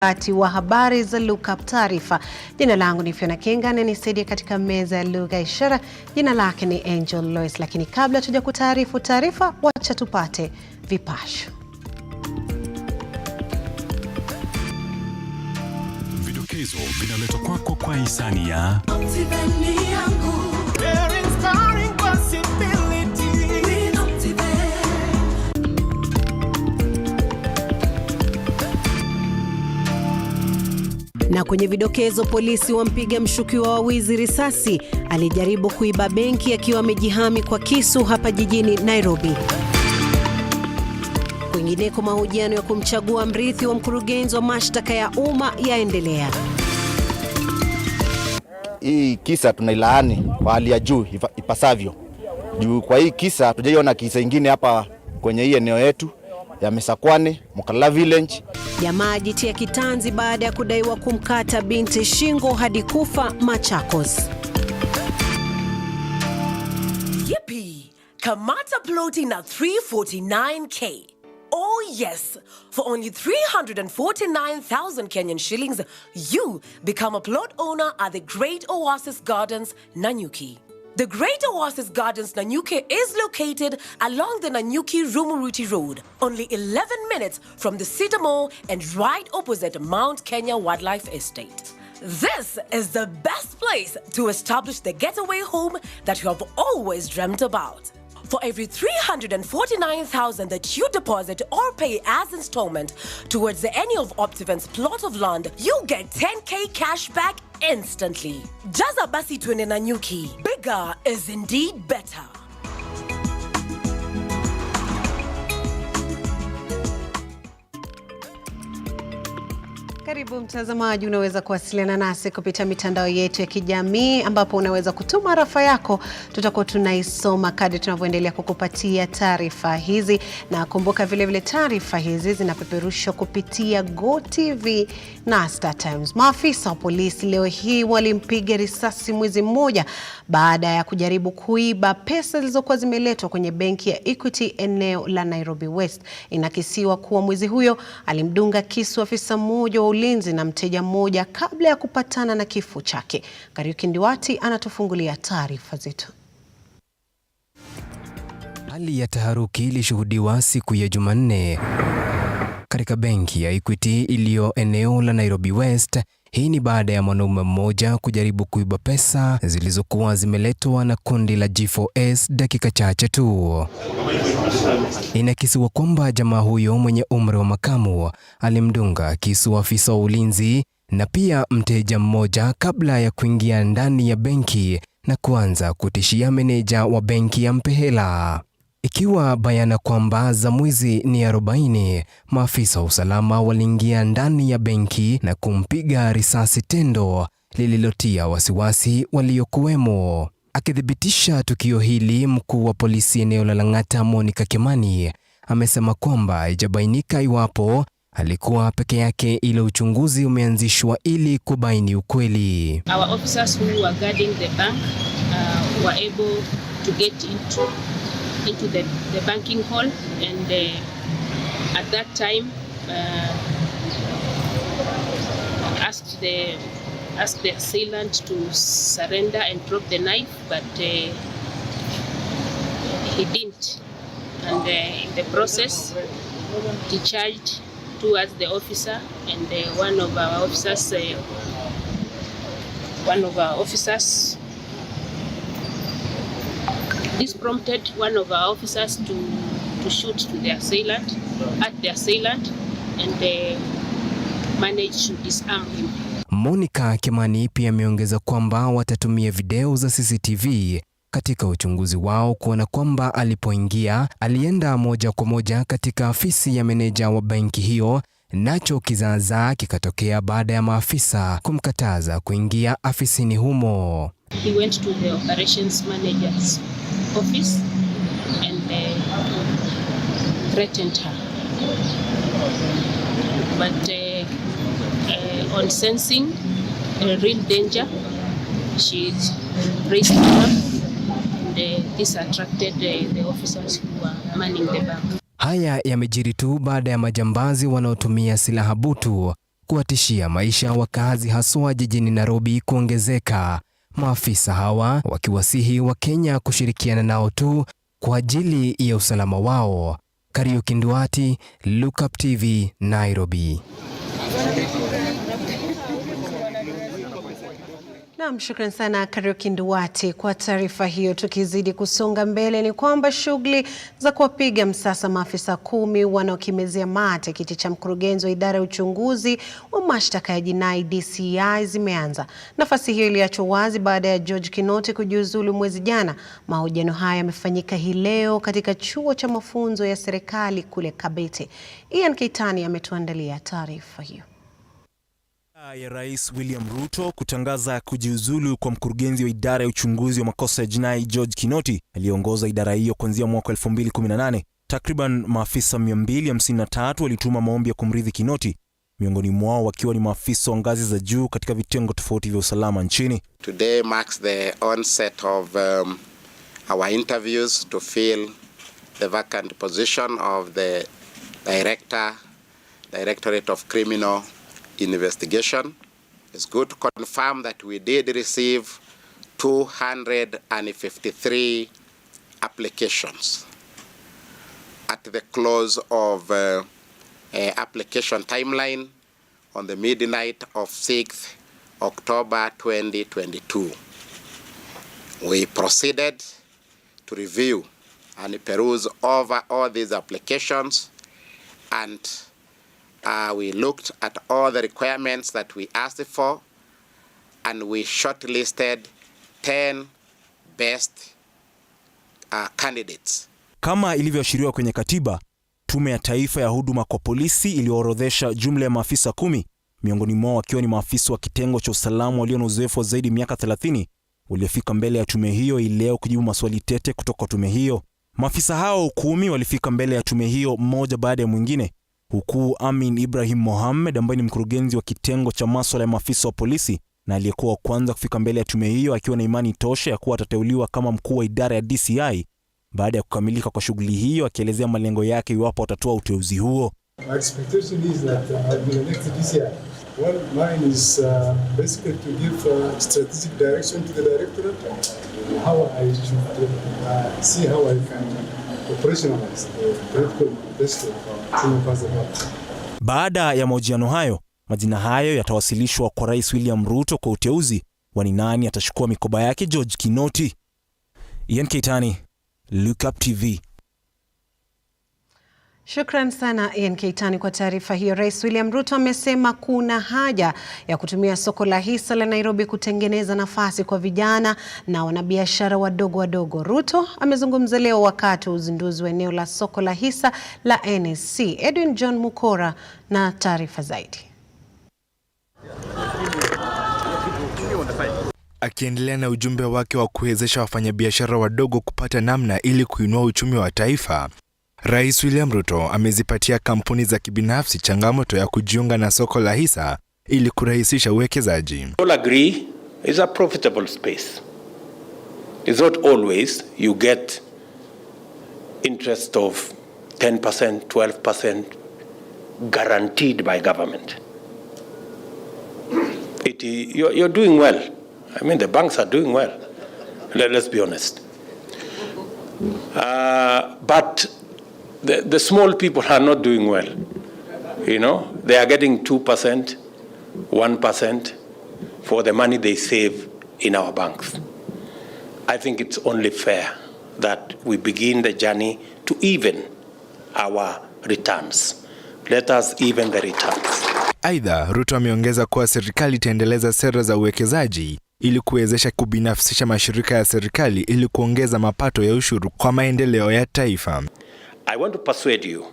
Wakati wa habari za Look Up Taarifa. Jina langu ni Pheona Kenga na nisaidia katika meza ya lugha ya ishara. Jina lake ni Angel Lois, lakini kabla tuja kutaarifu taarifa, wacha tupate vipasho. Vidokezo vinaletwa kwako kwa hisani ya Na kwenye vidokezo, polisi wampiga mshukiwa wa wizi risasi alijaribu kuiba benki akiwa amejihami kwa kisu hapa jijini Nairobi. Kwingineko, mahojiano ya kumchagua mrithi wa mkurugenzi wa mashtaka ya umma yaendelea. Hii kisa tunailaani kwa hali ya juu ipasavyo. Juu kwa hii kisa tujaiona kisa ingine hapa kwenye hii eneo yetu ya Mesakwane, Mukala Village. Jamaa jitia kitanzi baada ya kudaiwa kumkata binti shingo hadi kufa Machakos. Yippee! Kamata ploti na 349k. Oh yes, for only 349,000 Kenyan shillings, you become a plot owner at the Great Oasis Gardens, Nanyuki. The Great Oasis Gardens, Nanyuki is located along the Nanyuki-Rumuruti Road, only 11 minutes from the City Mall and right opposite Mount Kenya Wildlife Estate. This is the best place to establish the getaway home that you have always dreamt about. For every 349,000 that you deposit or pay as installment towards any of Optivent's plot of land, you get 10k cash back instantly. Jaza basi twende Nanyuki. Bigger is indeed better. Karibu mtazamaji, unaweza kuwasiliana nasi kupitia mitandao yetu ya kijamii ambapo unaweza kutuma rafa yako. Tutakuwa tunaisoma kadri tunavyoendelea kukupatia taarifa hizi, na kumbuka vile vile taarifa hizi zinapeperushwa kupitia GoTV na Star Times. Maafisa wa polisi leo hii walimpiga risasi mwizi mmoja baada ya kujaribu kuiba pesa zilizokuwa zimeletwa kwenye benki ya Equity eneo la Nairobi West. Inakisiwa kuwa mwizi huyo alimdunga kisu afisa mmoja wa ulinzi na mteja mmoja kabla ya kupatana na kifo chake. Kariuki Ndiwati anatufungulia taarifa zetu. Hali ya taharuki ilishuhudiwa siku ya Jumanne katika benki ya Equity iliyo eneo la Nairobi West. Hii ni baada ya mwanaume mmoja kujaribu kuiba pesa zilizokuwa zimeletwa na kundi la G4S dakika chache tu. Inakisiwa kwamba jamaa huyo mwenye umri wa makamu alimdunga kisu afisa wa ulinzi na pia mteja mmoja kabla ya kuingia ndani ya benki na kuanza kutishia meneja wa benki ya Mpehela. Ikiwa bayana kwamba za mwizi ni 40, maafisa wa usalama waliingia ndani ya benki na kumpiga risasi, tendo lililotia wasiwasi waliokuwemo. Akithibitisha tukio hili, mkuu wa polisi eneo la Lang'ata Monica Kimani amesema kwamba haijabainika iwapo alikuwa peke yake, ila uchunguzi umeanzishwa ili kubaini ukweli. Our officers who were guarding the bank were able to get into the banking hall, and at that time asked the assailant to surrender and drop the knife, but he didn't, and in the process he charged towards the officer, and one of our officers this prompted one of our officers to shoot to the assailant, and managed to disarm him. Monica Kimani pia ameongeza kwamba watatumia video za CCTV katika uchunguzi wao kuona kwamba alipoingia alienda moja kwa moja katika afisi ya meneja wa benki hiyo, nacho kizaazaa kikatokea baada ya maafisa kumkataza kuingia afisini humo. He went to the operations manager's office and threatened her, but on sensing real danger, she raised her up, and this attracted the officers who were manning the bank. Haya yamejiri tu baada ya majambazi wanaotumia silaha butu kuwatishia maisha wakazi haswa jijini Nairobi kuongezeka, maafisa hawa wakiwasihi Wakenya kushirikiana nao tu kwa ajili ya usalama wao. Kariuki Nduati, Look Up TV, Nairobi. Naam, shukran sana Kariuki Nduati kwa taarifa hiyo. Tukizidi kusonga mbele ni kwamba shughuli za kuwapiga msasa maafisa 10 wanaokimezea mate kiti cha mkurugenzi wa idara ya uchunguzi wa mashtaka ya jinai DCI zimeanza. Nafasi hiyo iliachwa wazi baada ya George Kinoti kujiuzulu mwezi jana. Mahojiano haya yamefanyika hii leo katika chuo cha mafunzo ya serikali kule Kabete. Ian Keitani ametuandalia taarifa hiyo. Ya Rais William Ruto kutangaza kujiuzulu kwa mkurugenzi wa idara ya uchunguzi wa makosa ya jinai George Kinoti aliongoza idara hiyo kuanzia mwaka 2018. Takriban maafisa 253 walituma maombi ya kumrithi Kinoti, miongoni mwao wakiwa ni maafisa wa ngazi za juu katika vitengo tofauti vya usalama nchini. Today marks the onset of our interviews to fill the vacant position of the Directorate of Criminal Investigation. It's good to confirm that we did receive 253 applications. At the close of application timeline on the midnight of 6th October 2022, we proceeded to review and peruse over all these applications, and we looked at all the requirements that we asked for, and we shortlisted 10 best candidates. Kama ilivyoashiriwa kwenye katiba, Tume ya Taifa ya Huduma kwa Polisi iliyoorodhesha jumla ya maafisa 10, miongoni mwao wakiwa ni maafisa wa kitengo cha usalama walio na uzoefu wa zaidi miaka 30, waliofika mbele ya tume hiyo leo kujibu maswali tete kutoka kwa tume hiyo. Maafisa hao 10 walifika mbele ya tume hiyo mmoja baada ya mwingine, huku Amin Ibrahim Mohamed ambaye ni mkurugenzi wa kitengo cha masuala ya maafisa wa polisi na aliyekuwa kwanza kufika mbele ya tume hiyo akiwa na imani tosha ya kuwa atateuliwa kama mkuu wa idara ya DCI baada ya kukamilika kwa shughuli hiyo, akielezea malengo yake iwapo atatoa uteuzi huo. My expectation is that I'll be the next DCI. Well, mine is basically to give strategic direction to the directorate, how I should see how I can operationalize the political manifesto from the. Baada ya mahojiano hayo, majina hayo yatawasilishwa kwa Rais William Ruto kwa uteuzi wa ni nani atachukua mikoba yake George Kinoti. Ian Keitani, Look Up TV. Shukran sana Ian Keitani kwa taarifa hiyo. Rais William Ruto amesema kuna haja ya kutumia soko la hisa la Nairobi kutengeneza nafasi kwa vijana na wanabiashara wadogo. Ruto amezungumza leo wakati wa uzinduzi wa eneo la soko la hisa la NSC. Edwin John Mukora na taarifa zaidi. Akiendelea na ujumbe wake wa kuwezesha wafanyabiashara wadogo kupata namna ili kuinua uchumi wa taifa, Rais William Ruto amezipatia kampuni za kibinafsi changamoto ya kujiunga na soko la hisa ili kurahisisha uwekezaji. All agree is a profitable space. It's not always you get interest of 10%, 12% guaranteed by government. You're doing well. I mean, the banks are doing well. Let's be honest. But the small people are not doing well. You know, they are getting 2%, 1% for the money they save in our banks. I think it's only fair that we begin the journey to even our returns. Let us even the returns. Aidha, Ruto ameongeza kuwa serikali itaendeleza sera za uwekezaji ili kuwezesha kubinafsisha mashirika ya serikali ili kuongeza mapato ya ushuru kwa maendeleo ya taifa. I want to persuade you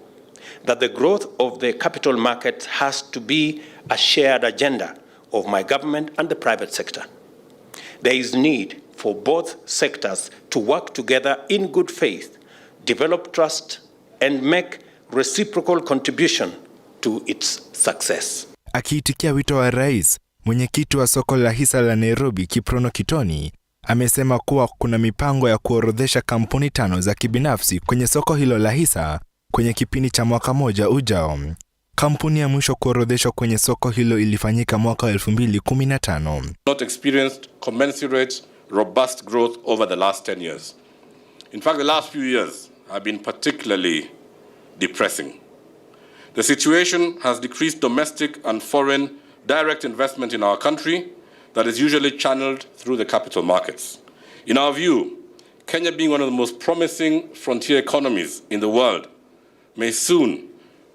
that the growth of the capital market has to be a shared agenda of my government and the private sector. There is need for both sectors to work together in good faith, develop trust, and make reciprocal contribution to its success. Akiitikia wito wa rais, mwenyekiti wa soko la hisa la Nairobi Kiprono Kitoni amesema kuwa kuna mipango ya kuorodhesha kampuni 5 za kibinafsi kwenye soko hilo la hisa kwenye kipindi cha mwaka moja ujao. Kampuni ya mwisho kuorodheshwa kwenye soko hilo ilifanyika mwaka 2015. Not experienced commensurate robust growth over the last 10 years. In fact, the last few years have been particularly depressing. The situation has decreased domestic and foreign direct investment in our country that is usually channeled through the capital markets. In our view, Kenya, being one of the most promising frontier economies in the world, may soon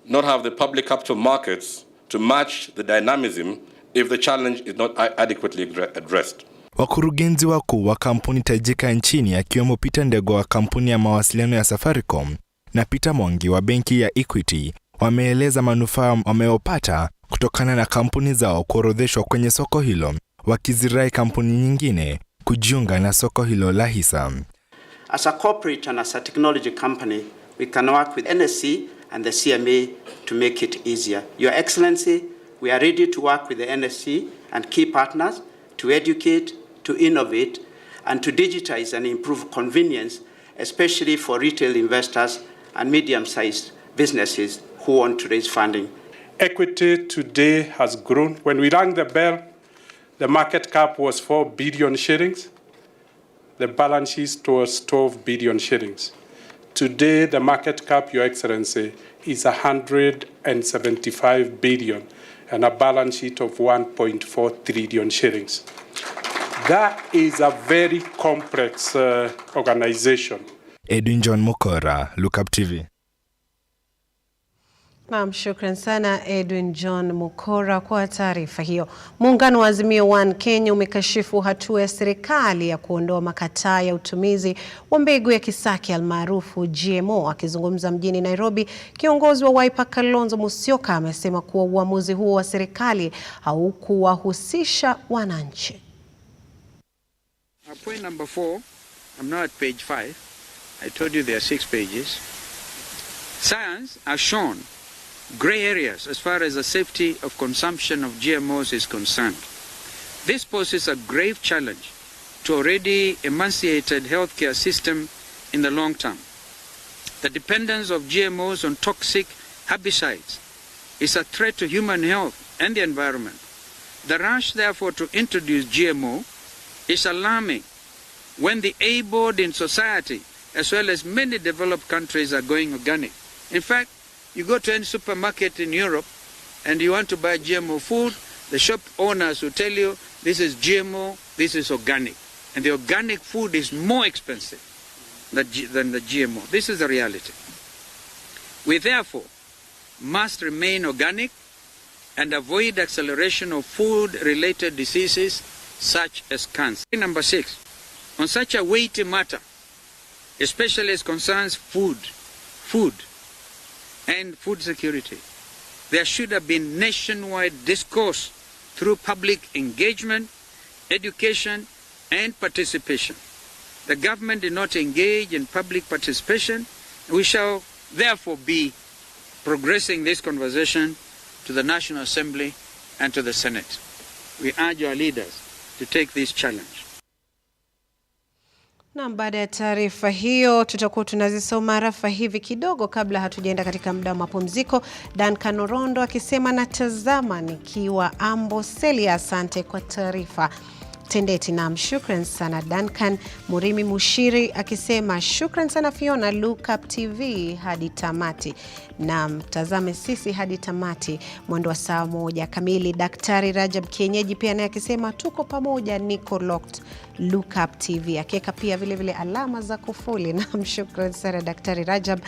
not have the public capital markets to match the dynamism if the challenge is not adequately addressed. Wakurugenzi wakuu wa kampuni tajika nchini akiwemo Peter Ndego wa kampuni ya mawasiliano ya Safaricom na Peter Mwangi wa benki ya Equity wameeleza manufaa wameyopata kutokana na kampuni zao kuorodheshwa kwenye soko hilo, wakizirai kampuni nyingine kujiunga na soko hilo la hisa. As a corporate and as a technology company, we can work with NSC and the CMA to make it easier. Your Excellency, we are ready to work with the NSC and key partners to educate, to innovate, and to digitize and improve convenience, especially for retail investors and medium-sized businesses who want to raise funding. Equity today has grown. When we rang the bell, the market cap was 4 billion shillings. The balance sheet was 12 billion shillings. Today, the market cap, Your Excellency, is 175 billion and a balance sheet of 1.4 trillion shillings. That is a very complex organization. Edwin John Mukora, Look Up TV. Naam, shukran sana Edwin John Mukora kwa taarifa hiyo. Muungano wa Azimio One Kenya umekashifu hatua ya serikali ya kuondoa makataa ya utumizi wa mbegu ya kisaki almaarufu GMO. Akizungumza mjini Nairobi, kiongozi wa Wiper Kalonzo Musyoka amesema kuwa uamuzi huo wa serikali haukuwahusisha wananchi. Point number 4, I'm now at page 5. I told you there are 6 pages. Science has shown gray areas as far as the safety of consumption of GMOs is concerned. This poses a grave challenge to already emaciated healthcare system in the long term. The dependence of GMOs on toxic herbicides is a threat to human health and the environment. The rush, therefore, to introduce GMO is alarming when the A-board in society, as well as many developed countries, are going organic. In fact, you go to any supermarket in Europe and you want to buy GMO food, the shop owners will tell you this is GMO, this is organic. And the organic food is more expensive than the GMO. This is the reality. We therefore must remain organic and avoid acceleration of food-related diseases such as cancer. Number 6, on such a weighty matter, especially as concerns food and food security, there should have been nationwide discourse through public engagement, education, and participation. The government did not engage in public participation. We shall therefore be progressing this conversation to the National Assembly and to the Senate. We urge our leaders to take this challenge. Na baada ya taarifa hiyo tutakuwa tunazisoma rafa hivi kidogo kabla hatujaenda katika muda wa mapumziko. Duncan Orondo akisema natazama nikiwa Amboseli. Asante kwa taarifa tendeti. Na shukran sana Duncan. Murimi Mushiri akisema shukran sana Fiona, Look Up TV hadi tamati. Na mtazame sisi hadi tamati mwendo wa saa 1 kamili. Daktari Rajab Kienyeji pia naye akisema tuko pamoja, niko locked Look Up TV. Akiweka pia vile vile alama za kufuli. Na shukran sana Daktari Rajab.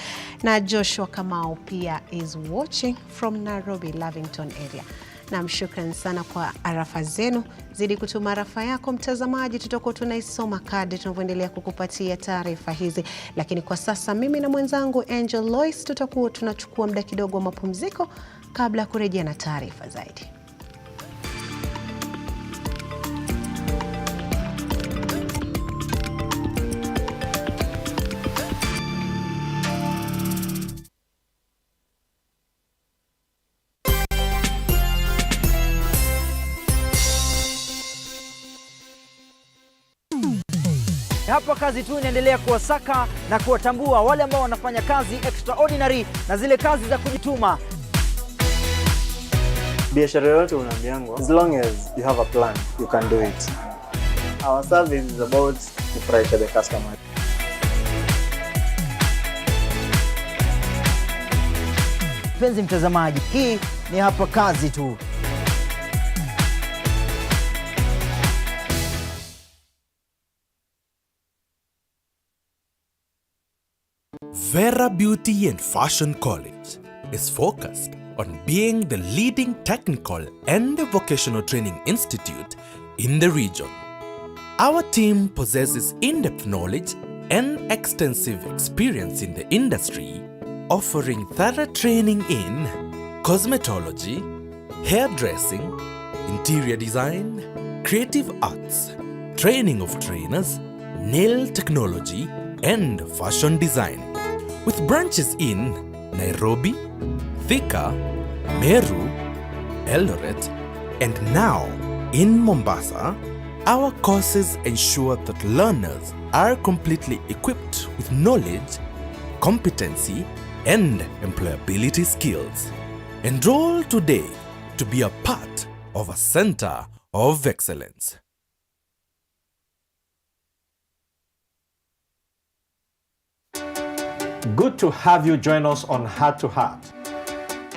Na Joshua Kamau pia is watching from Nairobi, Lavington area. Na shukran sana kwa arafa zenu. Zidi kutuma arafa yako mtazamaji, tutakuwa tunaisoma kadri tunavyoendelea kukupatia taarifa hizi. Lakini kwa sasa mimi na mwenzangu Angel Lois tutakuwa tunachukua muda kidogo wa mapumziko kabla kurejea na taarifa zaidi. Hapa kazi tu inaendelea kuwasaka na kuwatambua wale ambao wanafanya kazi extraordinary na zile kazi za kujituma. biashara yote unaambiangwa, as long as you have a plan, you can do it. Our service is about to the customer. Mpenzi mtazamaji, hii ni Hapa Kazi Tu. Vera Beauty and Fashion College is focused on being the leading technical and vocational training institute in the region. Our team possesses in-depth knowledge and extensive experience in the industry, offering thorough training in cosmetology, hairdressing, interior design, creative arts, training of trainers, nail technology, and fashion design. With branches in Nairobi, Thika, Meru, Eldoret, and now in Mombasa, our courses ensure that learners are completely equipped with knowledge, competency, and employability skills. Enroll today to be a part of a center of excellence. Good to have you join us on Heart to Heart.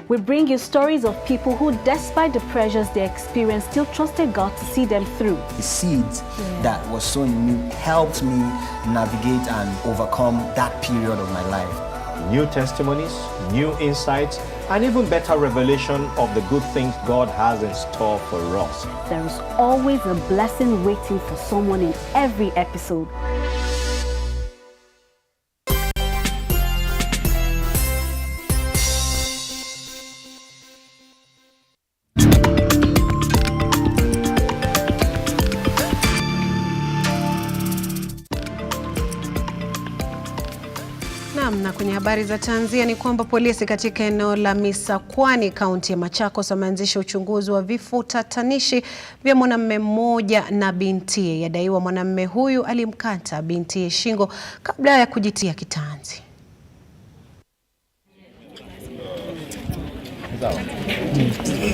We bring you stories of people who, despite the pressures they experienced, still trusted God to see them through. The seeds that was sown in me helped me navigate and overcome that period of my life. New testimonies, new insights, and even better revelation of the good things God has in store for us. There is always a blessing waiting for someone in every episode. Na kwenye habari za tanzia ni kwamba polisi katika eneo la Misakwani, kaunti ya Machakos, wameanzisha uchunguzi wa vifo tatanishi vya mwanamume mmoja na bintiye. Yadaiwa mwanamume huyu alimkata bintiye shingo kabla ya kujitia kitanzi.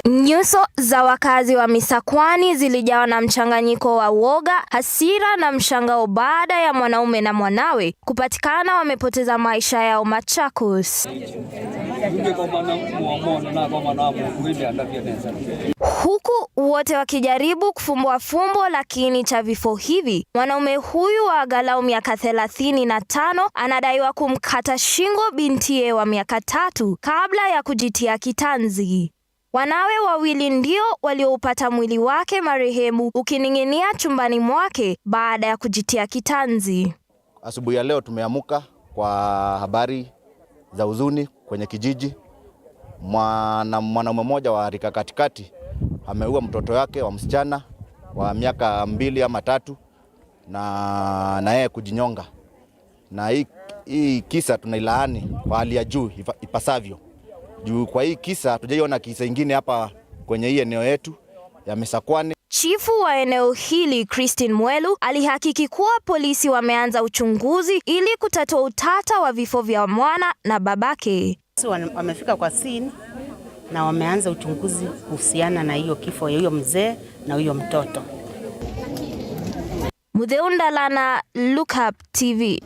Nyuso za wakazi wa Misakwani zilijawa na mchanganyiko wa woga, hasira na mshangao baada ya mwanaume na mwanawe kupatikana wamepoteza maisha yao Machakos. Huku wote wakijaribu kufumbua fumbo la kiini cha vifo hivi, mwanaume huyu wa angalau miaka 35 anadaiwa kumkata shingo bintiye wa miaka 3 kabla ya kujitia kitanzi. Wanawe wawili ndio walioupata mwili wake marehemu ukining'inia chumbani mwake baada ya kujitia kitanzi. Asubuhi ya leo tumeamuka kwa habari za huzuni kwenye kijiji. Mwanaume mmoja wa rika katikati ameua mtoto wake wa msichana wa miaka 2 ama 3 na yeye kujinyonga. Na hii kisa tunailaani kwa hali ya juu ipasavyo. Juu kwa hii kisa tujaiona kisa ingine hapa kwenye hii eneo yetu ya Misakwani. Chifu wa eneo hili Christine Mwelu alihakiki kuwa polisi wameanza uchunguzi ili kutatua utata wa vifo vya mwana na babake. Wamefika kwa scene na wameanza uchunguzi kuhusiana na hiyo kifo ya huyo mzee na huyo mtoto. Mutheundalana, Look Up TV.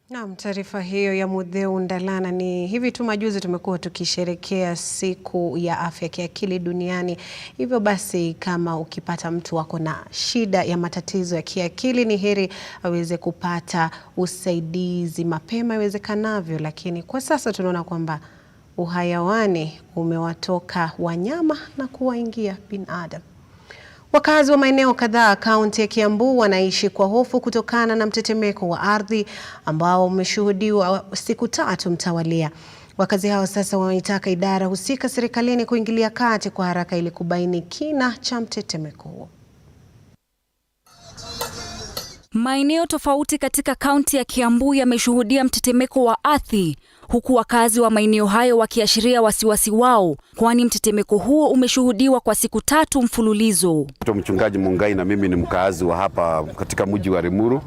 Naam, taarifa hiyo ya Mutheundalana. Ni hivi tu majuzi tumekuwa tukisherekea siku ya afya kiakili duniani. Hivyo basi kama ukipata mtu wako na shida ya matatizo ya kiakili, ni heri aweze kupata usaidizi mapema iwezekanavyo, lakini kwa sasa tunaona kwamba uhayawani umewatoka wanyama na kuwaingia binadamu. Wakazi wa maeneo kadhaa kaunti ya Kiambu wanaishi kwa hofu kutokana na mtetemeko wa ardhi ambao umeshuhudiwa siku 3 mtawalia. Wakazi hao sasa wanaitaka idara husika serikalini kuingilia kati kwa haraka ili kubaini kina cha mtetemeko huo. Maeneo tofauti katika kaunti ya Kiambu yameshuhudia mtetemeko wa ardhi, huku wakazi wa maeneo hayo wakiashiria wasiwasi wao, kwani mtetemeko huo umeshuhudiwa kwa siku 3 mfululizo. Mchungaji Mungai na mimi ni mkaazi wa hapa katika mji wa Limuru.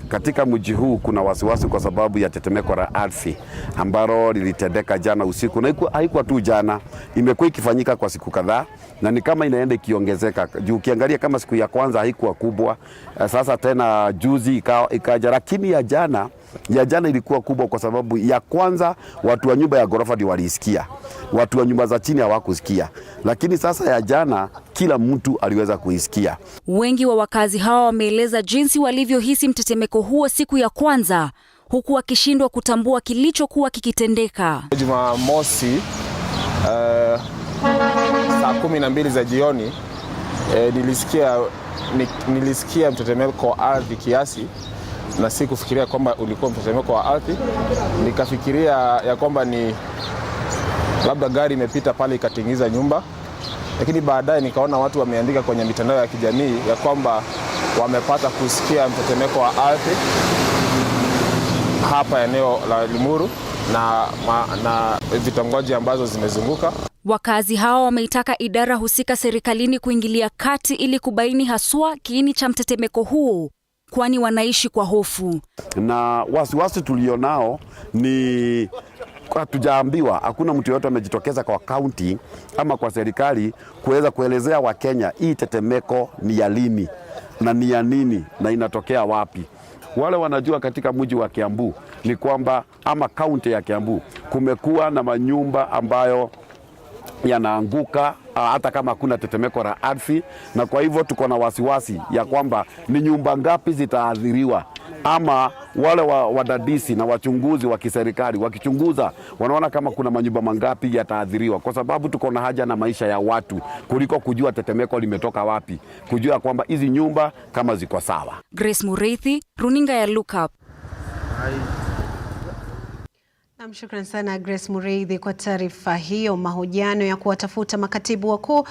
Katika mji huu kuna wasiwasi kwa sababu ya tetemeko la ardhi ambalo lilitendeka jana usiku, na haikuwa tu jana, imekuwa ikifanyika kwa siku kadhaa na ni kama inaenda ikiongezeka. Ukiangalia kama siku ya kwanza haikuwa kubwa, sasa tena juzi ikaja, lakini ya jana ilikuwa kubwa kwa sababu ya kwanza watu wa nyumba ya ghorofa ndio walisikia. Watu wa nyumba za chini hawakusikia. Lakini sasa ya jana kila mtu aliweza kuisikia. Wengi wa wakazi hawa wameeleza jinsi walivyohisi mtetemeko huo siku ya kwanza, huku wakishindwa kutambua kilichokuwa kikitendeka. Jumamosi saa 12 za jioni nilisikia mtetemeko wa ardhi kiasi, na sikufikiria kwamba ulikuwa mtetemeko wa ardhi. Nikafikiria ya kwamba ni labda gari imepita pale ikatingiza nyumba, lakini baadaye nikaona watu wameandika kwenye mitandao ya kijamii ya kwamba wamepata kusikia mtetemeko wa ardhi hapa eneo la Limuru na vitongoji ambazo zimezunguka. Wakazi hao wameitaka idara husika serikalini kuingilia kati ili kubaini haswa kiini cha mtetemeko huo, kwani wanaishi kwa hofu. Na wasiwasi tulionao ni hatujaambiwa, hakuna mtu yote amejitokeza kwa kaunti ama kwa serikali kuweza kuelezea Wakenya hii tetemeko ni ya lini na ni ya nini na inatokea wapi. Wale wanajua katika mji wa Kiambu ni kwamba ama kaunti ya Kiambu kumekuwa na manyumba ambayo yanaanguka hata kama hakuna tetemeko la ardhi, na kwa hivyo tuko na wasiwasi ya kwamba ni nyumba ngapi zitaathiriwa, ama wale wadadisi na wachunguzi wa kiserikali wakichunguza wanaona kama kuna manyumba mangapi yataathiriwa, kwa sababu tuko na haja na maisha ya watu kuliko kujua tetemeko limetoka wapi, kujua kwamba hizi nyumba kama ziko sawa. Grace Mureithi, runinga ya Look Up. Shukran sana Grace Mureithi kwa taarifa hiyo. Mahojiano ya kuwatafuta makatibu wakuu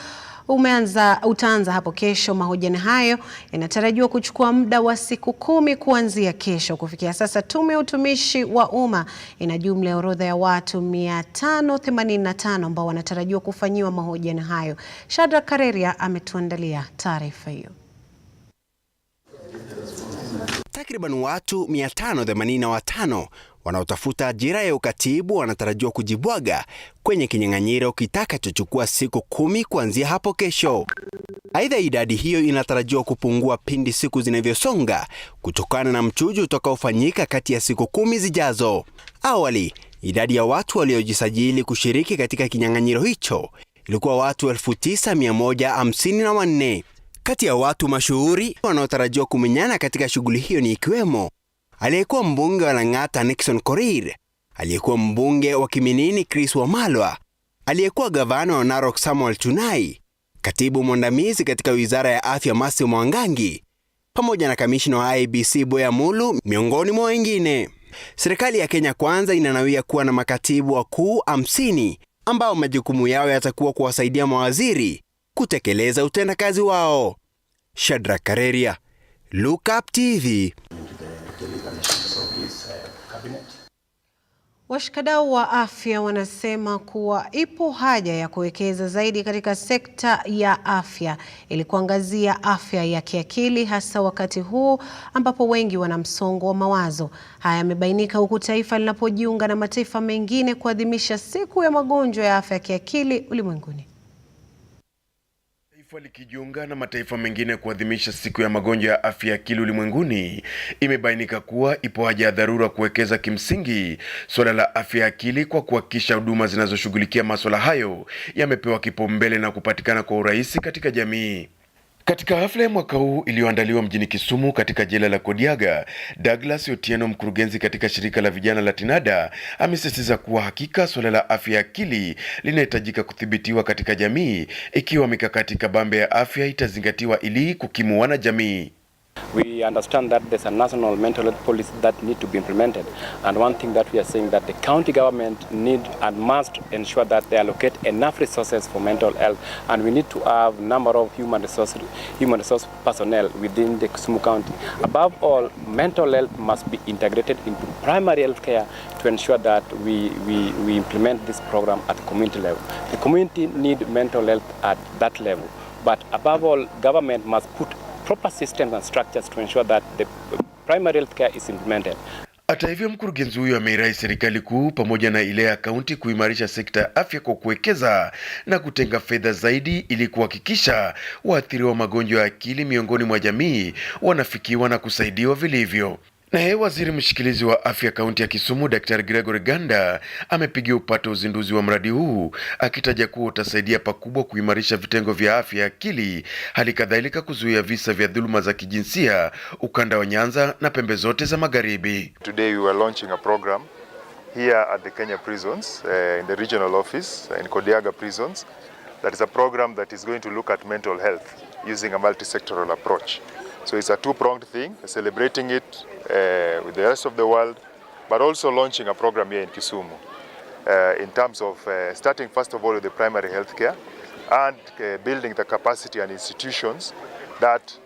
utaanza hapo kesho. Mahojiano hayo yanatarajiwa kuchukua muda wa siku 10 kuanzia kesho. Kufikia sasa tume ya utumishi wa umma ina jumla ya orodha ya watu 585 ambao wanatarajiwa kufanyiwa mahojiano hayo. Shadrack Kareria ametuandalia taarifa hiyo. Takriban watu 585 wanaotafuta ajira ya ukatibu wanatarajiwa kujibwaga kwenye kinyang'anyiro kitakachochukua siku 10 kuanzia hapo kesho. Aidha, idadi hiyo inatarajiwa kupungua pindi siku zinavyosonga kutokana na mchujo utakaofanyika kati ya siku 10 zijazo. Awali, idadi ya watu waliojisajili kushiriki katika kinyang'anyiro hicho ilikuwa watu 9154. Kati ya watu mashuhuri wanaotarajiwa kumenyana katika shughuli hiyo ni ikiwemo aliyekuwa mbunge wa Lang'ata Nixon Korir, aliyekuwa mbunge wa Kiminini Chris Wamalwa, aliyekuwa gavana wa Narok Samuel Tunai, katibu mwandamizi katika wizara ya afya Masi Mwangangi, pamoja na kamishna wa IEBC Boya Mulu, miongoni mwa wengine. Serikali ya Kenya Kwanza inanawia kuwa na makatibu wakuu 50 ambao majukumu yao yatakuwa kuwasaidia mawaziri kutekeleza utendakazi wao. Shadrack Kareria, Look Up TV. Washikadau wa afya wanasema kuwa ipo haja ya kuwekeza zaidi katika sekta ya afya ili kuangazia afya ya kiakili, hasa wakati huu ambapo wengi wana msongo wa mawazo. Haya yamebainika huku taifa linapojiunga na mataifa mengine kuadhimisha siku ya magonjwa ya afya ya kiakili ulimwenguni. Taifa likijiunga na mataifa mengine kuadhimisha siku ya magonjwa ya afya ya akili ulimwenguni, imebainika kuwa ipo haja ya dharura kuwekeza kimsingi swala la afya ya akili kwa kuhakikisha huduma zinazoshughulikia masuala hayo yamepewa kipaumbele na kupatikana kwa urahisi katika jamii. Katika hafla ya mwaka huu iliyoandaliwa mjini Kisumu katika jela la Kodiaga, Douglas Otieno, mkurugenzi katika shirika la vijana la Tinada, amesisitiza kuwa hakika swala la afya ya akili linahitajika kudhibitiwa katika jamii ikiwa mikakati kabambe ya afya itazingatiwa ili kukimu wanajamii. We understand that there's a national mental health policy that need to be implemented, and one thing that we are saying that the county government need and must ensure that they allocate enough resources for mental health, and we need to have number of human resource personnel within the Kisumu County. Above all, mental health must be integrated into primary health care to ensure that we implement this program at the community level. The community need mental health at that level, but above all, government must put proper systems and structures to ensure that the primary health care is implemented. Hata hivyo, mkurugenzi huyo ameirai serikali kuu pamoja na ile ya kaunti kuimarisha sekta ya afya kwa kuwekeza na kutenga fedha zaidi ili kuhakikisha waathiriwa magonjwa ya akili miongoni mwa jamii wanafikiwa na kusaidiwa vilivyo. Naye waziri mshikilizi wa afya kaunti ya Kisumu Dr. Gregory Ganda amepigia upato uzinduzi wa mradi huu akitaja kuwa utasaidia pakubwa kuimarisha vitengo vya afya ya akili, hali kadhalika kuzuia visa vya dhuluma za kijinsia ukanda wa Nyanza na pembe zote za magharibi. Today we were launching a program here at the Kenya prisons in the regional office in Kodiaga prisons. That is a program that is going to look at mental health using a multi-sectoral approach. So it's a two-pronged thing, celebrating it with the rest of the world, but also launching a program here in Kisumu in terms of starting first of all with the primary health care and building the capacity and institutions that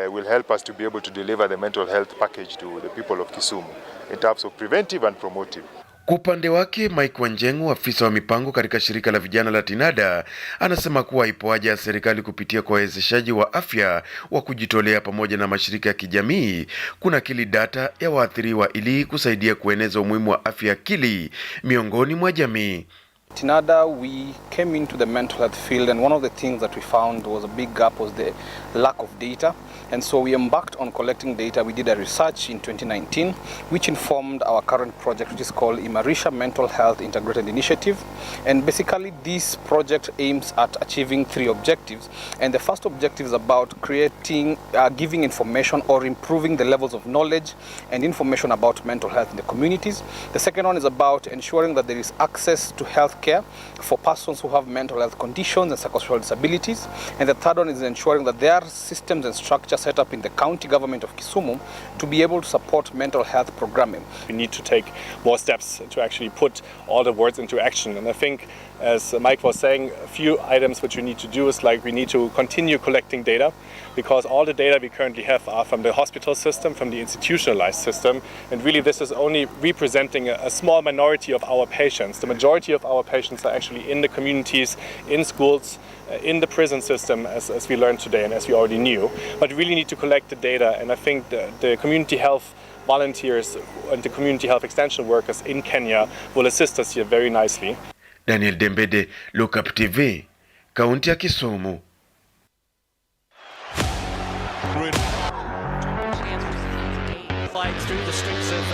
will help us to be able to deliver the mental health package to the people of Kisumu in terms of preventive and promotive. Kwa upande wake, Mike Wanjengu, afisa wa mipango katika shirika la vijana la Tinada, anasema kuwa ipo haja ya serikali kupitia kwa wawezeshaji wa afya wa kujitolea pamoja na mashirika ya kijamii kunakili data ya waathiriwa ili kusaidia kueneza umuhimu wa afya akili miongoni mwa jamii. Tinada, we came into the mental health field, and one of the things that we found was a big gap was the lack of data. And so we embarked on collecting data. We did a research in 2019, which informed our current project, which is called Imarisha Mental Health Integrated Initiative. And basically, this project aims at achieving 3 objectives. And the first objective is about creating, giving information or improving the levels of knowledge and information about mental health in the communities. The second one is about ensuring that there is access to health care for persons who have mental health conditions and psychosocial disabilities. And the third one is ensuring that there are systems and structures set up in the county government of Kisumu to be able to support mental health programming. We need to take more steps to actually put all the words into action. And I think, as Mike was saying, a few items which we need to do is like we need to continue collecting data, because all the data we currently have are from the hospital system, from the institutionalized system, and really this is only representing a small minority of our patients. The majority of our patients are actually in the communities, in schools, in the prison system, as we learned today and as we already knew. But we really need to collect the data, and I think the community health volunteers and the community health extension workers in Kenya will assist us here very nicely. Daniel Dembede, Look Up TV, kaunti ya Kisumu. Fight through the streets of